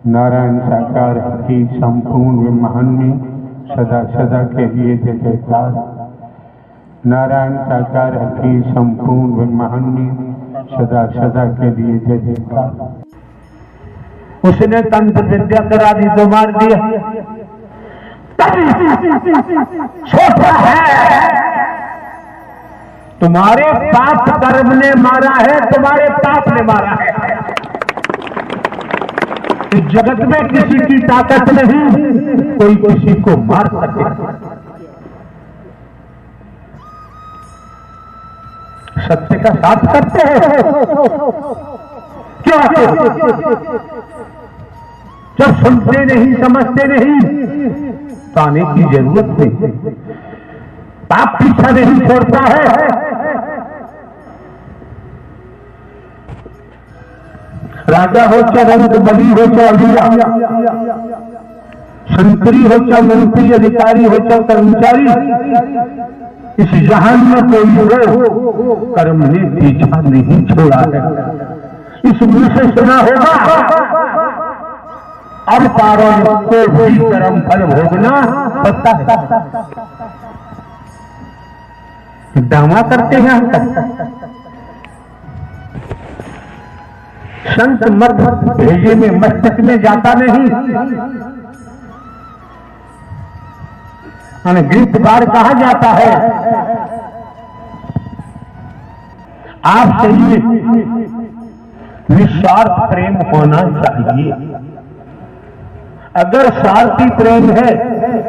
नारायण साकार की संपूर्ण ब्रह्मांड में सदा सदा के लिए जय जयकार। नारायण साकार की संपूर्ण ब्रह्मांड में सदा सदा के लिए जय जयकार। उसने तंत्र विद्या करा दी तो मार दिया। छोटा है, तुम्हारे पाप कर्म ने मारा है, तुम्हारे पाप ने मारा है। इस जगत में किसी की ताकत नहीं कोई किसी को मार सके। सत्य का साथ करते हैं क्यों? जब सुनते नहीं समझते नहीं तो आने की जरूरत नहीं। पाप पीछा नहीं छोड़ता है। राजा हो चाहे रंग बली हो चाहे अधीरा, संतरी हो चाहे मंत्री, अधिकारी हो चाहे कर्मचारी, इस जहान में कोई हो कर्म ने पीछा नहीं छोड़ा है। इस मुंह से सुना होगा अब पारों को भी कर्म फल भोगना पड़ता है। दावा करते हैं हम तक। संत मर्द भेजे में मस्तक में जाता नहीं। गिरफ्तार कहा जाता है। आप चाहिए निस्वार्थ प्रेम होना चाहिए। अगर स्वार्थी प्रेम है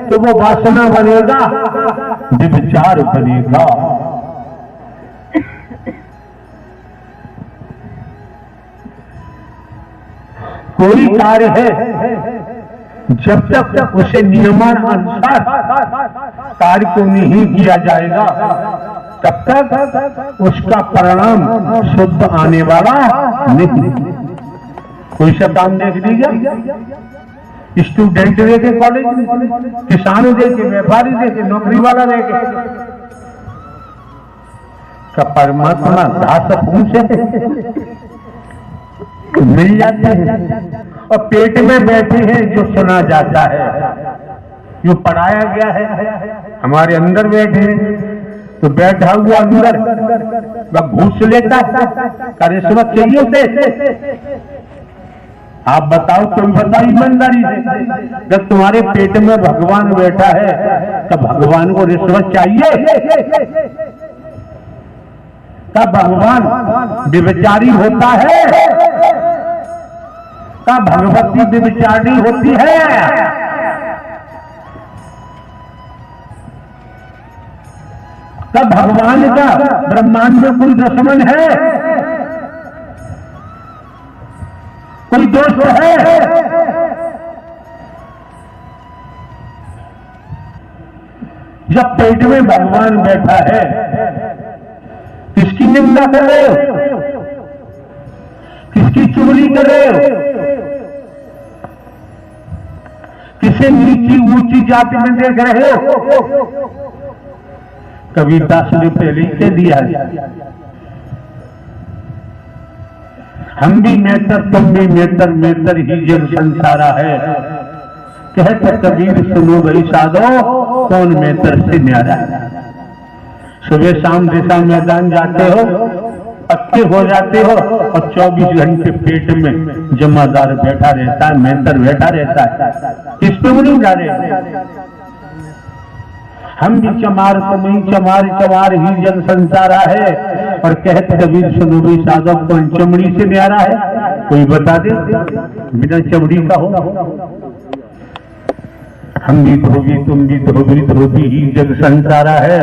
तो वो वासना बनेगा, विचार बनेगा। कोई कार्य है जब तक उसे नियमानुसार कार्य को नहीं किया जाएगा तब तक उसका परिणाम शुद्ध आने वाला नहीं। कोई सा काम देख लीजिए, स्टूडेंट देखे कॉलेज, किसान देखे, व्यापारी देखे, नौकरी वाला देखे, परमात्मा दास पूछे मिल जाते हैं। और पेट में बैठे हैं जो सुना जाता है, जो पढ़ाया गया है हमारे अंदर बैठे हैं। तो बैठा हुआ अंदर वह घूस लेता है, रिश्वत चाहिए उसे। आप बताओ, तुम बताओ ईमानदारी से, जब तुम्हारे पेट में भगवान बैठा है तो भगवान को रिश्वत चाहिए? का भगवान व्यभिचारी होता है? का भगवती व्यभिचारी होती है? का भगवान का ब्रह्मांड में कोई दुश्मन है? कोई दोस्त है? जब पेट में भगवान बैठा है किसकी निंदा कर रहे हो? किसकी चुगली कर रहे हो? किसे नीची ऊंची जाति में देख रहे हो? कभी 10 रुपये लिख दिया। हम भी मेहतर, तुम भी मेहतर, मेहतर ही जग संसारा है। कहते कबीर सुनो भाई साधो, कौन मेहतर से न्यारा है। सुबह शाम दिशा मैदान जाते हो, पक्के हो जाते हो और 24 घंटे पेट में जमादार बैठा रहता है, मेहतर बैठा रहता है। किस पे वो नहीं जा रहे? हम भी चमार, तुम ही चमार, चमार ही जन संसारा है। और कहते कबीर सुनो भाई साधो, कौन चमड़ी से न्यारा है? कोई बता दे, बिना चमड़ी का हो। हम भी धोबी, तुम भी धोबी, धोबी ही जग संसारा है।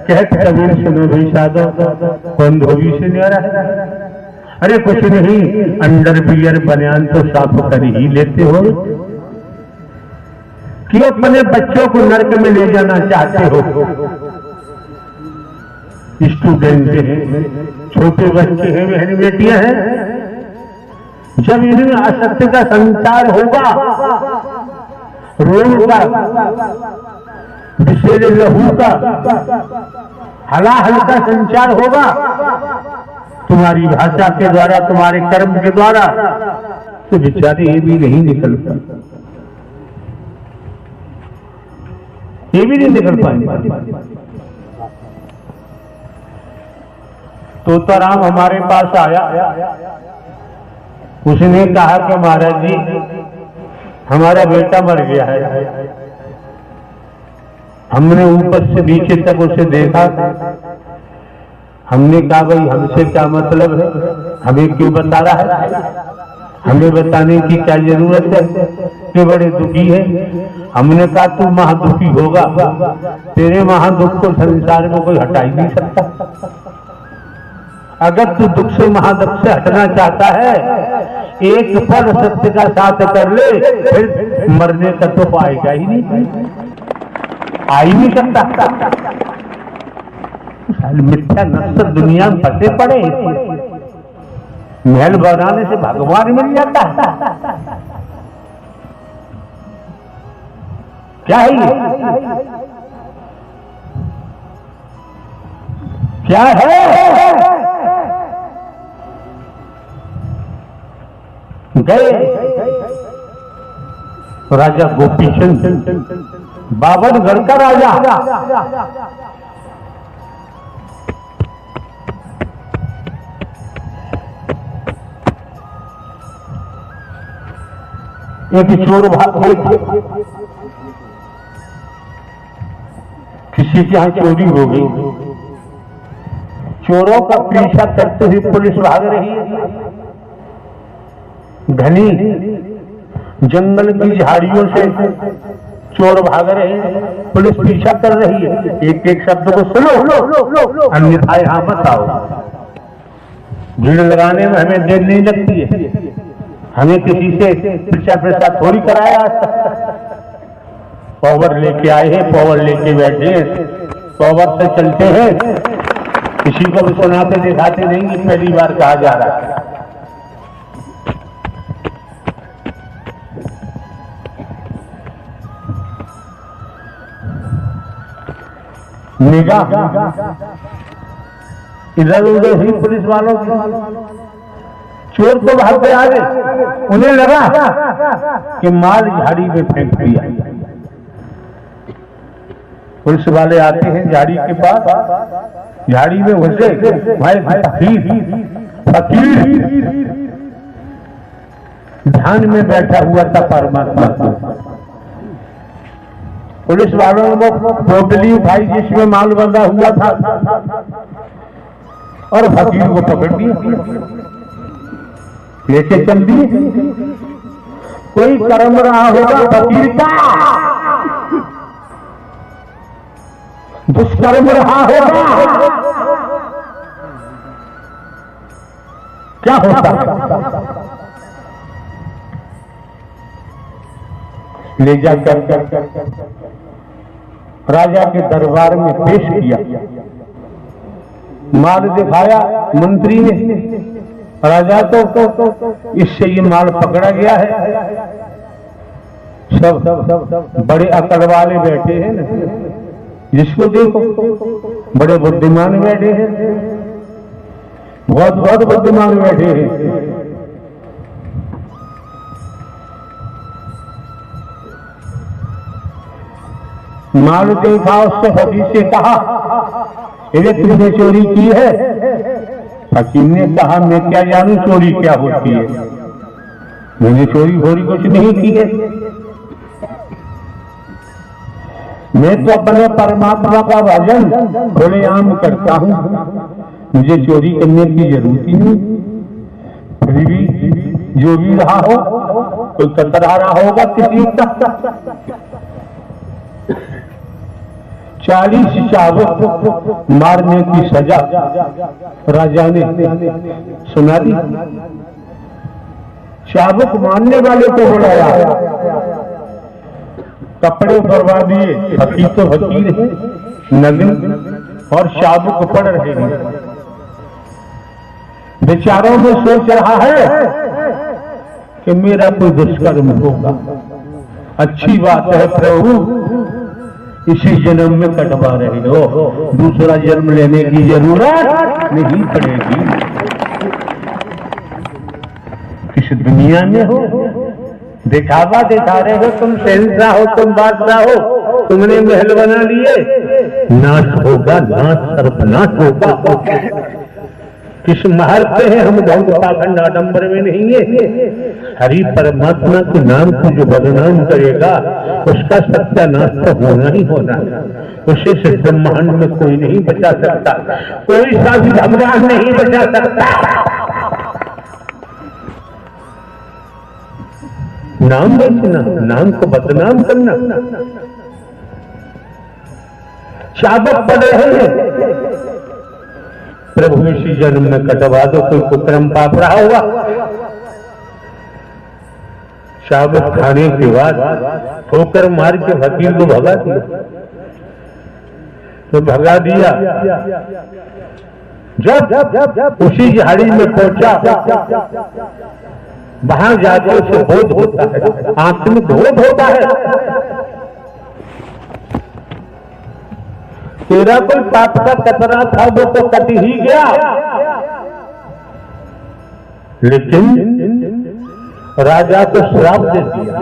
कहते कबीर सुनो भाई साधो, कौन धोबी से न्यारा है? अरे कुछ नहीं, अंडर बियर बनियान तो साफ कर ही लेते हो कि अपने बच्चों को नरक में ले जाना चाहते हो। स्टूडेंट हैं, छोटे बच्चे हैं, बहन बेटियां हैं। जब इनमें असत्य का संचार होगा, रोग का, विषेले लहू का, हलाहल का संचार होगा तुम्हारी भाषा के द्वारा, तुम्हारे कर्म के द्वारा, तो बेचारे ये भी नहीं निकल पाए, ये भी नहीं निकल पाए। तोताराम हमारे पास आया, उसने कहा कि महाराज जी हमारा बेटा मर गया है। हमने ऊपर से नीचे तक उसे देखा, हमने कहा भाई हमसे क्या मतलब है, हमें क्यों बता रहा है, हमें बताने की क्या जरूरत है कि बड़े दुखी है। हमने कहा तू महादुखी होगा, तेरे महादुख को संसार में कोई हटा ही नहीं सकता। अगर तू दुख से महादुख से हटना चाहता है, एक पल सत्य का साथ कर ले, फिर मरने का तो पाएगा ही नहीं, आ ही नहीं सकता। मिथ्या नश्वर दुनिया में फंसे पड़े, महल बनाने से भगवान मिल जाता है। क्या है ये, क्या है? गए राजा गोपीचंद, बावनगढ़ का राजा, एक चोर भाग किसी के यहां चोरी हो गई, चोरों का पीछा करते हुए पुलिस भाग रही है। घनी जंगल की झाड़ियों से चोर भाग रहे हैं, पुलिस पीछा कर रही है। एक एक शब्द को सुनो, अन्यथा यहां मत आओ। भीड़ लगाने में हमें देर नहीं लगती है, हमें किसी से पीछा प्रसाद थोड़ी कराया। पावर लेके आए हैं, पावर लेके बैठे हैं, पावर से चलते हैं, किसी को भी सुनाते दिखाते नहीं कि पहली बार कहा जा रहा है। निगाह इधर उधर हुई पुलिस वालों की, चोर तो भागते आ गए, उन्हें लगा कि माल झाड़ी में फेंक दिया। पुलिस वाले आते हैं झाड़ी के पास, झाड़ी में घुसे, भाई फकीर ध्यान में बैठा हुआ था परमात्मा को। पुलिस वालों ने वो पोटली उठाई जिसमें माल बंधा हुआ था और फकीर को पकड़ दिया, लेके चल दिए। कोई कर्म रहा होगा फकीर का, दुष्कर्म रहा होगा, क्या होता? ले जाकर राजा के दरबार में पेश किया, माल दिखाया मंत्री ने। राजा तो इससे ये माल पकड़ा गया है। सब बड़े अकड़ वाले बैठे हैं ना, जिसको देखो बड़े बुद्धिमान बैठे हैं, बहुत बहुत बुद्धिमान बैठे हैं। माल देखा, उससे फकीर से कहा ये तुमने चोरी की है? फकीर ने कहा मैं क्या जानू चोरी क्या होती है, मैंने चोरी वोरी कुछ नहीं की है, मैं तो अपने परमात्मा का भजन खुलेआम करता हूं, मुझे चोरी करने की जरूरत ही नहीं। फिर भी जो भी रहा हो, कोई कतरा रहा होगा किसी का। 40 चाबुक मारने की सजा राजा ने सुना दी। चाबुक मारने वाले को बुलाया, कपड़े उतरवा दिए, फकीर तो फकीर है, नग्न और चाबुक पड़ रहे हैं। बेचारों में सोच रहा है कि मेरा कोई दुष्कर्म होगा। अच्छी बात है प्रभु, इसी जन्म में कटवा रहे हो, दूसरा जन्म लेने की जरूरत नहीं पड़ेगी। इस दुनिया में हो, दिखावा दिखा रहे हो, तुम शहंशाह हो, तुम बादशाह हो, तुमने महल बना लिए, नाश होगा, नाश सर्वनाश होगा। किस महल पे है, हम बहुत पाखंड आडंबर में नहीं है। हरि परमात्मा के नाम को जो बदनाम करेगा उसका सत्यानाश तो होना ही होना। उसे से ब्रह्मांड में कोई नहीं बचा सकता, कोई सा भी भगवान नहीं बचा सकता। नाम बेचना, नाम को बदनाम करना, शाबक पड़ रहे हैं। प्रभु इसी जन्म में कटवा दो, कोई कुकर्म पाप रहा होगा। शाबक खाने के बाद ठोकर मार के वकील को भगा दिया, तो भगा दिया। जब उसी झाड़ी में पहुंचा, वहां जाकर उसे बोध होता है, आत्मिक बोध होता है। तेरा कोई पाप का कतरा था वो तो कट ही गया, लेकिन राजा को श्राप दे दिया,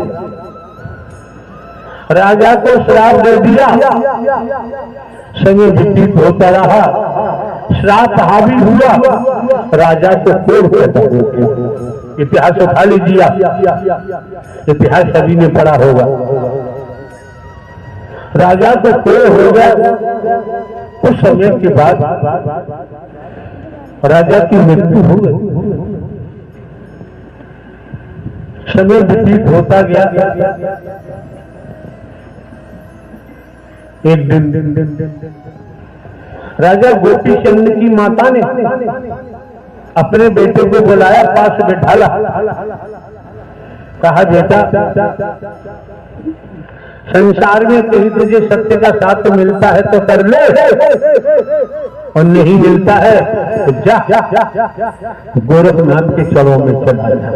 राजा को श्राप दे दिया। समय व्यतीत होता रहा, श्राप हावी हुआ, राजा को कोढ़ पैदा हो गया। इतिहास उठा लीजिए, इतिहास सभी ने पढ़ा होगा। राजा को कोढ़ हो गया। कुछ समय के बाद राजा की मृत्यु हो गई। समय व्यतीत होता गया। एक दिन राजा गोपी चंद की माता ने अपने बेटे को बुलाया, पास बैठाला, कहा बेटा संसार में कहीं तुझे सत्य का साथ मिलता है तो कर ले, और नहीं मिलता है तो जा गोरखनाथ के चरणों में चला जा।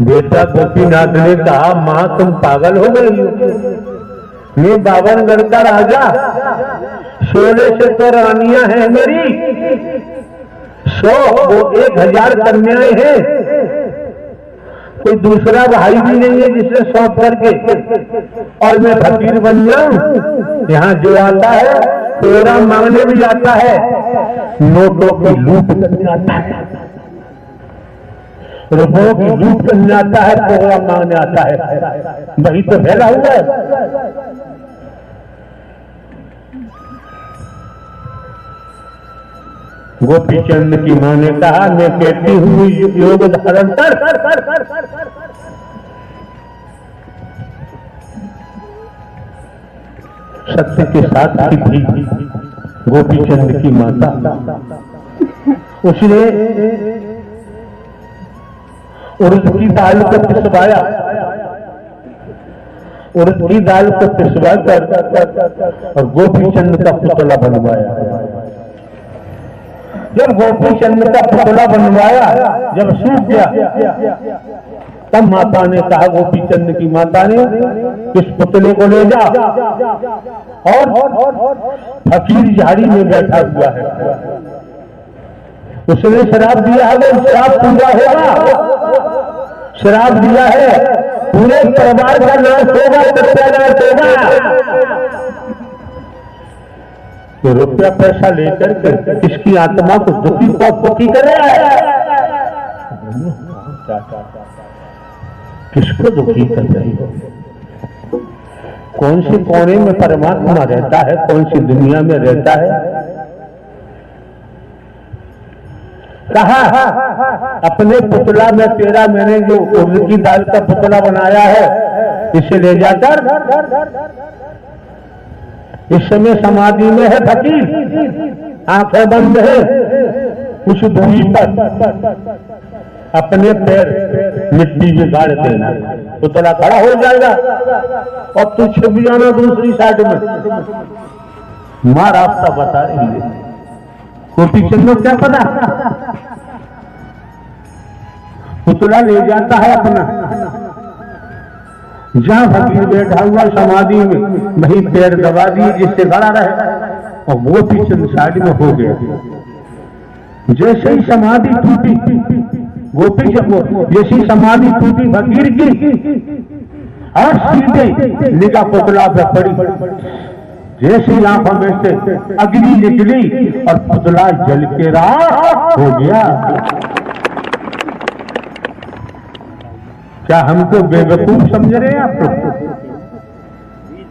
बेटा गोपीनाथ ने कहा, मां तुम पागल हो गई हो, मैं बावनगढ़ का राजा, 16 से तो रानियां हैं मेरी, 100 वो 1000 कन्याएं हैं, कोई दूसरा भाई भी नहीं है जिसने सौंप करके और मैं फकीर बन जाऊं। यहाँ जो आता है तेरा मांगने भी आता है, नोटों की लूट करने आता है, रुपयों की लूट करने आता है, तोड़ा मांगने आता है। वही तो फैला हुआ है। गोपी चंद की मां ने कहा, मैं कहती हूँ योग धारण कर। सत्य के साथ की थी गोपी चंद की माता। उसने उड़द की दाल को पिसवाया, उड़द की दाल को पिसवा कर और गोपी चंद का पुतला बनवाया। जब गोपी चंद का पुतला बनवाया, जब सूख गया, तब माता ने कहा, गोपी चंद की माता ने, इस पुतले को ले जा और फकीर झाड़ी में बैठा हुआ है, उसने शराब दिया है, वो शराब पूरा होगा, शराब दिया है, पूरे परिवार का नाश होगा, सत्यानाश होगा। तो रुपया पैसा लेकर के किसकी आत्मा को दुखी कर रहा है? किसको दुखी कर रही हो? कौन से कोने में परमात्मा रहता है, कौन सी दुनिया में रहता है? कहा अपने पुतला में तेरा, मैंने जो उड़द की दाल का पुतला बनाया है, इसे ले जाकर, इस समय समाधि में है फकीर, आंखें बंद है, कुछ दूरी पर अपने पैर मिट्टी में गाड़ देना, पुतला खड़ा हो जाएगा और तू छिप जाना दूसरी साइड में। मां रास्ता बता रही है, गोपी चंद को क्या पता? पुतला ले जाता है अपना, जहां फकीर बैठा हुआ समाधि में, वहीं पैर दबा दिए जिससे खड़ा रहे, और गोपी चंद साइड में हो गया। जैसे ही समाधि टूटी गोपी जैसी समाधि टूटी फकीर की और सीधे निगाह पुतला पे पड़ी। जैसी आंखों में से अग्नि निकली और पुतला जल के राख हो गया। क्या हमको बेवकूफ समझ रहे हैं आप लोग?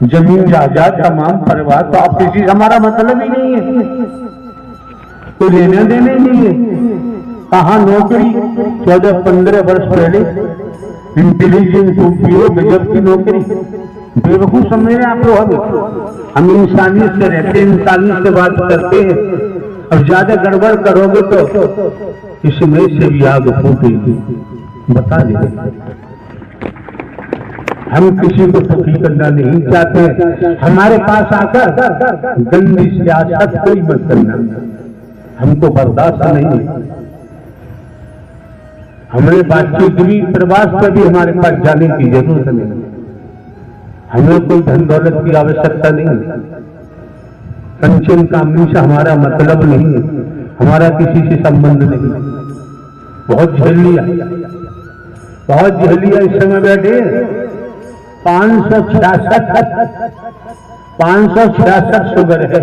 जमीन जायदाद तमाम परिवार तो आप किसी से हमारा मतलब ही नहीं है, कोई लेने देने नहीं है। कहाँ नौकरी 14-15 वर्ष पहले इंटेलिजेंस उपयोग गजब की नौकरी। बेवकूफ समझ रहे हैं आप लोग? हम इंसानियत से रहते हैं, इंसानियत से बात करते हैं। और ज्यादा गड़बड़ करोगे तो इसमें से भी आग फूटेगी, बता दीजिए। हम किसी को सुखी करना नहीं चाहते। हमारे पास आकर गंदी सियासत कोई मत करना, हमको बर्दाश्त नहीं। हमने बातचीत की, प्रवास पर भी हमारे पास जाने की जरूरत नहीं। हमें कोई धन दौलत की आवश्यकता नहीं, कंचन कामनी से हमारा मतलब नहीं, हमारा किसी से संबंध नहीं। बहुत झेल लिया, बहुत झेल लिया। इस समय बैठे 566 शुगर है,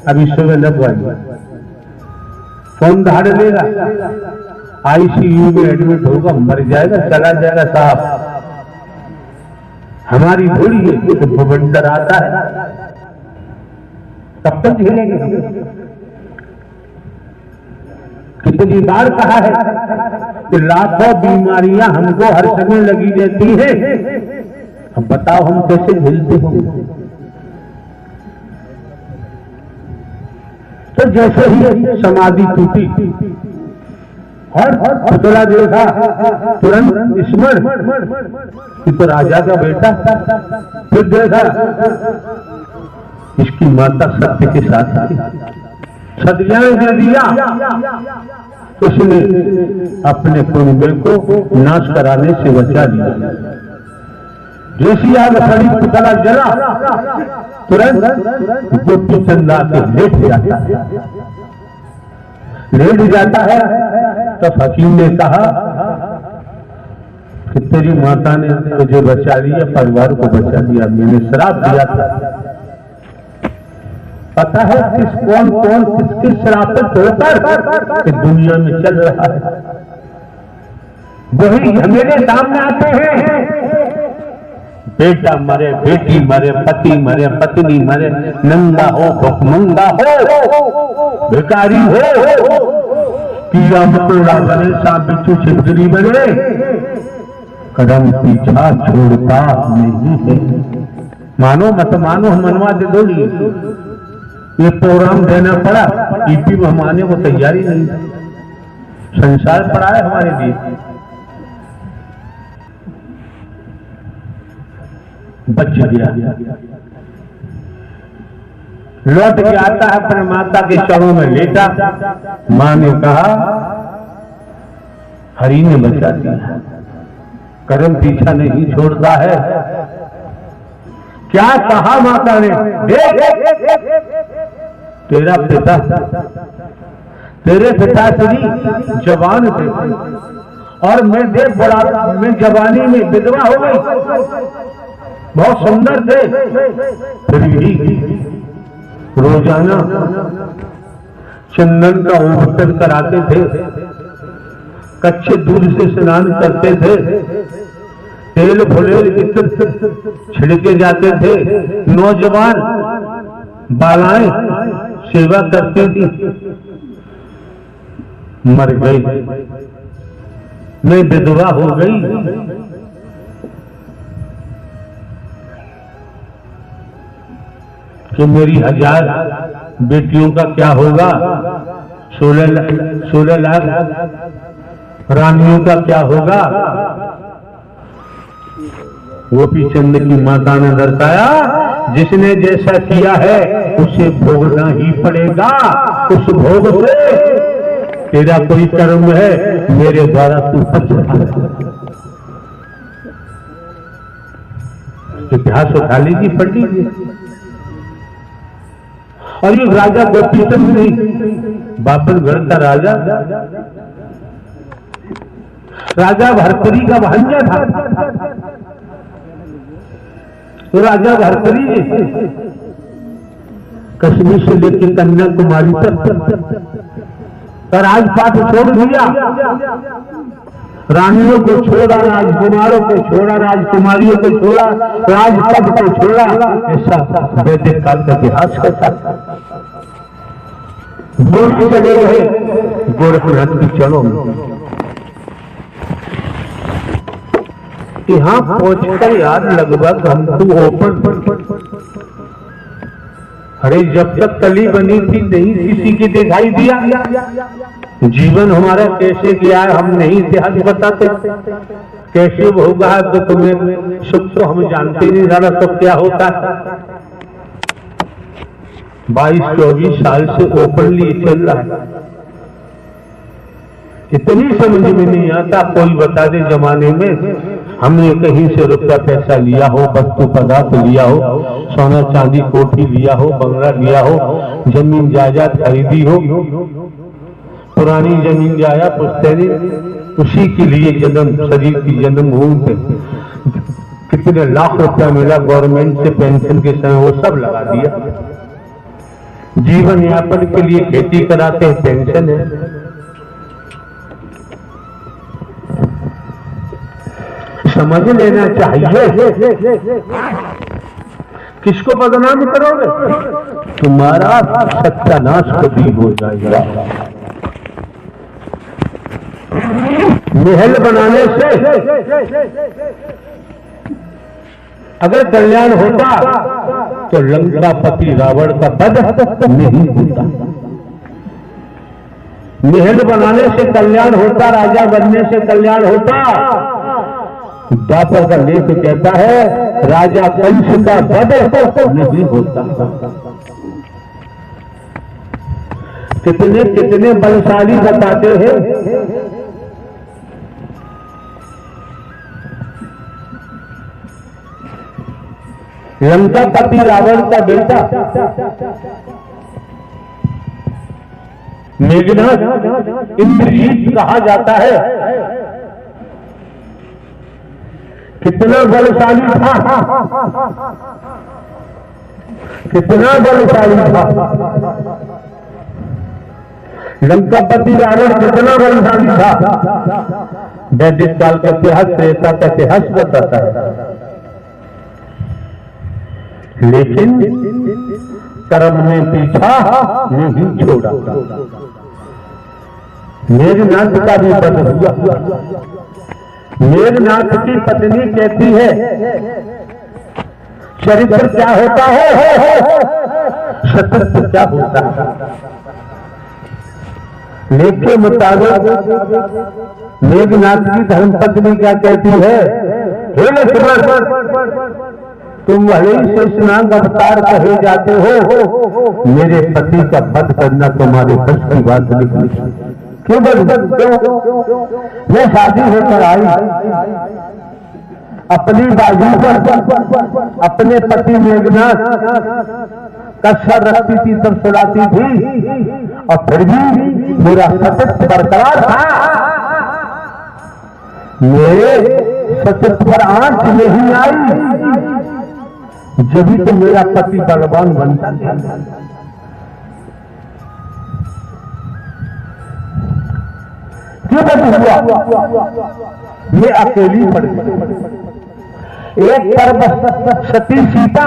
अभी सुबह लगवाई। फोन धाड़ लेगा, आईसीयू में एडमिट होगा, मर जाएगा, चला जाएगा साहब। हमारी थोड़ी है तो भूबंडर आता है, तब तक झेलेंगे। कितनी बार कहा है कि लाखों बीमारियां हमको हर समय लगी रहती है। अब बताओ हम कैसे झेलते होंगे? तो जैसे ही समाधि टूटी और पुतला देखा, तुरंत स्मरण तो राजा का बेटा। फिर देखा इसकी माता सत्य के साथ थी, सदियां दे दिया। उसने अपने कुंबे को नाश कराने से बचा लिया। जैसी आग खड़ी पुतला जला, तुरंत गोपी चंदा के लेट जाता है। लेट जाता है तो हकीम ने कहा कि तेरी माता ने तुझे बचा लिया, परिवार को बचा लिया, मैंने श्राप दिया था। पता है कौन कौन किसके श्रापित होकर दुनिया में चल रहा है? वही मेरे सामने आते हैं। बेटा मरे, बेटी मरे, पति मरे, पत्नी मरे, नंगा हो, भुखमंगा हो, भिखारी हो, कीड़ा मकोड़ा बने, सांप बिच्छू छिपकली बने, कदम पीछा छोड़ता नहीं है। मानो मत मानो, हम मनवा दे दोगी। ये प्रोग्राम देना पड़ा, ईपी में हम आने को तैयारी नहीं। संसार पड़ा है हमारे लिए। बच गया, लौट के आता है अपने माता के चरणों में लेटा। मां ने कहा हरि ने बचा दिया, कदम पीछा नहीं छोड़ता है। क्या कहा माता ने? तेरा पिता, तेरे पिताश्री जवान थे और मैं देख बड़ा, मैं जवानी में विधवा हो गई। बहुत सुंदर थे, फिर भी रोजाना चंदन का उपचार कराते थे, कच्चे दूध से स्नान करते थे, तेल फुलेल छिड़के जाते थे। नौजवान बालाएं सेवा करती थी, मर गई, मैं विधवा हो गई। कि मेरी 1000 बेटियों का क्या होगा? 16 लाख रानियों का क्या होगा? गोपी चंद की माता ने दर्शाया, जिसने जैसा किया है उसे भोगना ही पड़ेगा। उस भोग से तेरा कोई कर्म है, मेरे द्वारा तू बच। इतिहास उठा लीजिए, पढ़ लीजिए। और ये राजा गोपीचंद नहीं, बाबरगढ़ का राजा भरतरी का भांजा था। तो राजा भरतरी कश्मीर से लेकर कन्याकुमारी तक राजपाट छोड़ दिया, रानियों को छोड़ा, राजकुमारों को छोड़ा, राजकुमारियों को छोड़ा, राजपद को छोड़ा। ऐसा वैदिक काल का इतिहास कहता है। बोल चले रहे गोरखनाथ की चरणों में। यहां पहुंचकर यार लगभग हम तो ओपन, अरे जब तक कली बनी थी नहीं किसी की दिखाई दिया। जीवन हमारा कैसे गया है हम नहीं इतिहास बताते, कैसे होगा तो तुम्हें सुख तो हम जानते नहीं, ज्यादा सुख क्या होता है। 22-24 साल से ओपनली चल रहा है, इतनी समझ में नहीं आता। कोई बता दे जमाने में हमने कहीं से रुपया पैसा लिया हो, वस्तु पदार्थ लिया हो, सोना चांदी कोठी लिया हो, बंगला लिया हो, जमीन जायदाद खरीदी हो, पुरानी जमीन जायदाद पुश्तैनी, उसी के लिए जन्म शरीर की जन्मभूमि पे कितने लाख रुपया मिला गवर्नमेंट से पेंशन के समय, वो सब लगा दिया। जीवन यापन के लिए खेती कराते हैं, पेंशन है। समझ लेना चाहिए किसको बदनाम करोगे, तुम्हारा सत्यानाश कभी हो जाएगा। महल बनाने से अगर कल्याण होता तो लंकापति रावण का वध नहीं होता। महल बनाने से कल्याण होता, राजा बनने से कल्याण होता। द्वापर का लेख कहता है राजा कंस का वध नहीं होता। कितने कितने बलशाली बताते हैं, लंकापति रावण का बेटा मेघनाद इंद्रजीत कहा जाता है। कितना बलशाली था, कितना बलशाली था लंकापति रावण, कितना बलशाली था। वैदिक काल का इतिहास, त्रेता का इतिहास बताता है। लेकिन कर्म ने पीछा नहीं छोड़ा। मेघनाथ का भी वध हुआ। मेघनाथ की पत्नी कहती है चरित्र क्या होता है, सतत्व क्या होता है। लेख के मुताबिक मेघनाथ की धर्मपत्नी क्या कहती है, तुम भले ही शेषनाग अवतार कहे जाते हो, मेरे पति का वध करना तुम्हारे बस की बात नहीं। क्यों मैं शादी होकर आई, अपनी बाजू पर अपने पति मेघनाथ का सर रखती थी, तब सुलाती थी, और फिर भी मेरा सतत बरकरार था। मेरे सतत पर आंच नहीं आई, जब भी तो मेरा पति बलवान बनता था। क्यों हुआ? ये अकेली पड़ गई। एक तरफ सती सीता